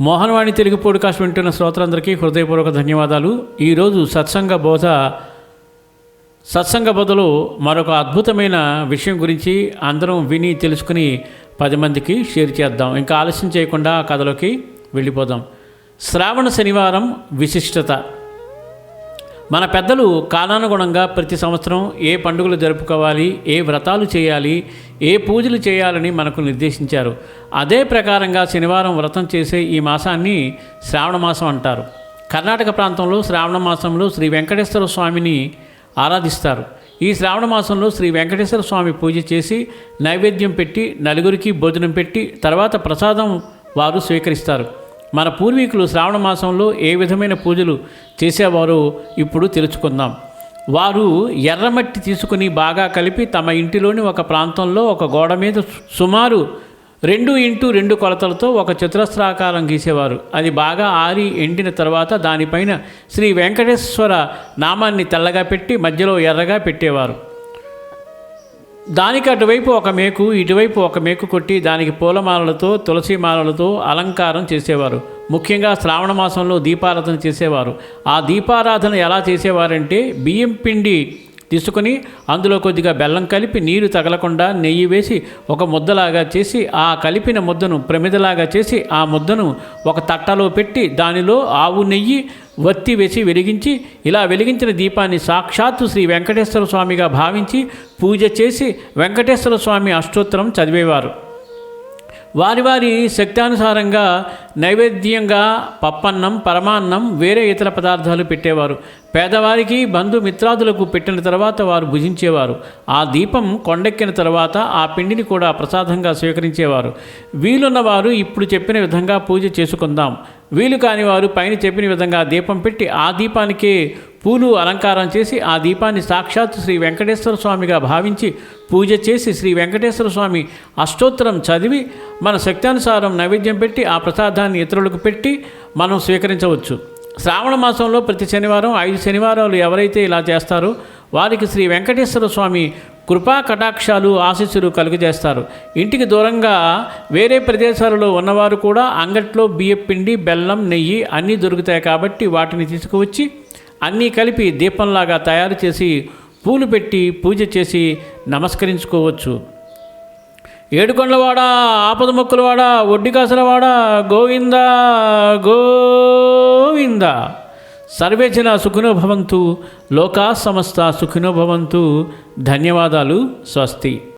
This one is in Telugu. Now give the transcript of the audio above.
మోహనవాణి తెలుగు పోడ్కాస్ట్ వింటున్న శ్రోతలందరికీ హృదయపూర్వక ధన్యవాదాలు. ఈరోజు సత్సంగ బోధలో మరొక అద్భుతమైన విషయం గురించి అందరం విని తెలుసుకుని 10 మందికి షేర్ చేద్దాం. ఇంకా ఆలస్యం చేయకుండా ఆ కథలోకి వెళ్ళిపోదాం. శ్రావణ శనివారం విశిష్టత. మన పెద్దలు కాలానుగుణంగా ప్రతి సంవత్సరం ఏ పండుగలు జరుపుకోవాలి, ఏ వ్రతాలు చేయాలి, ఏ పూజలు చేయాలని మనకు నిర్దేశించారు. అదే ప్రకారంగా శనివారం వ్రతం చేసే ఈ మాసాన్ని శ్రావణ మాసం అంటారు. కర్ణాటక ప్రాంతంలో శ్రావణ మాసంలో శ్రీ వెంకటేశ్వర స్వామిని ఆరాధిస్తారు. ఈ శ్రావణ మాసంలో శ్రీ వెంకటేశ్వర స్వామి పూజ చేసి నైవేద్యం పెట్టి నలుగురికి భోజనం పెట్టి తర్వాత ప్రసాదం వారు స్వీకరిస్తారు. మన పూర్వీకులు శ్రావణ మాసంలో ఏ విధమైన పూజలు చేసేవారో ఇప్పుడు తెలుసుకుందాం. వారు ఎర్రమట్టి తీసుకుని బాగా కలిపి తమ ఇంటిలోని ఒక ప్రాంతంలో ఒక గోడ మీద సుమారు 2x2 కొలతలతో ఒక చతురస్రాకారం గీసేవారు. అది బాగా ఆరి ఎండిన తర్వాత దానిపైన శ్రీ వెంకటేశ్వర నామాన్ని తెల్లగా పెట్టి మధ్యలో ఎర్రగా పెట్టేవారు. దానికి అటువైపు ఒక మేకు, ఇటువైపు ఒక మేకు కొట్టి దానికి పూలమాలలతో తులసి మాలలతో అలంకారం చేసేవారు. ముఖ్యంగా శ్రావణ మాసంలో దీపారాధన చేసేవారు. ఆ దీపారాధన ఎలా చేసేవారంటే బియ్యం పిండి తీసుకుని అందులో కొద్దిగా బెల్లం కలిపి నీరు తగలకుండా నెయ్యి వేసి ఒక ముద్దలాగా చేసి ఆ కలిపిన ముద్దను ప్రమిదలాగా చేసి ఆ ముద్దను ఒక తట్టలో పెట్టి దానిలో ఆవు నెయ్యి వత్తి వేసి వెలిగించి ఇలా వెలిగించిన దీపాన్ని సాక్షాత్తు శ్రీ వెంకటేశ్వర స్వామిగా భావించి పూజ చేసి వెంకటేశ్వర స్వామి అష్టోత్తరం చదివేవారు. వారి వారి శక్తానుసారంగా నైవేద్యంగా పప్పన్నం, పరమాన్నం, వేరే ఇతర పదార్థాలు పెట్టేవారు. పేదవారికి బంధుమిత్రాదులకు పెట్టిన తర్వాత వారు భుజించేవారు. ఆ దీపం కొండెక్కిన తర్వాత ఆ పిండిని కూడా ప్రసాదంగా స్వీకరించేవారు. వీలున్నవారు ఇప్పుడు చెప్పిన విధంగా పూజ చేసుకుందాం. వీలు కాని వారు పైన చెప్పిన విధంగా దీపం పెట్టి ఆ దీపానికే పూలు అలంకారం చేసి ఆ దీపాన్ని సాక్షాత్తు శ్రీ వెంకటేశ్వర స్వామిగా భావించి పూజ చేసి శ్రీ వెంకటేశ్వర స్వామి అష్టోత్తరం చదివి మన శక్తానుసారం నైవేద్యం పెట్టి ఆ ప్రసాదాన్ని ఇతరులకు పెట్టి మనం స్వీకరించవచ్చు. శ్రావణ మాసంలో ప్రతి శనివారం 5 శనివారాలు ఎవరైతే ఇలా చేస్తారో వారికి శ్రీ వెంకటేశ్వర స్వామి కృపా కటాక్షాలు ఆశీస్సులు కలుగజేస్తారు. ఇంటికి దూరంగా వేరే ప్రదేశాలలో ఉన్నవారు కూడా అంగట్లో బియ్యపిండి, బెల్లం, నెయ్యి అన్నీ దొరుకుతాయి కాబట్టి వాటిని తీసుకువచ్చి అన్నీ కలిపి దీపంలాగా తయారు చేసి పూలు పెట్టి పూజ చేసి నమస్కరించుకోవచ్చు. ఏడుకొండలవాడ, ఆపద మొక్కులవాడ, ఒడ్డి కాసలవాడ, గోవింద గోవింద. సర్వే జన సుఖినో భవంతు, లోకా సమస్త సుఖినో భవంతు. ధన్యవాదాలు. స్వస్తి.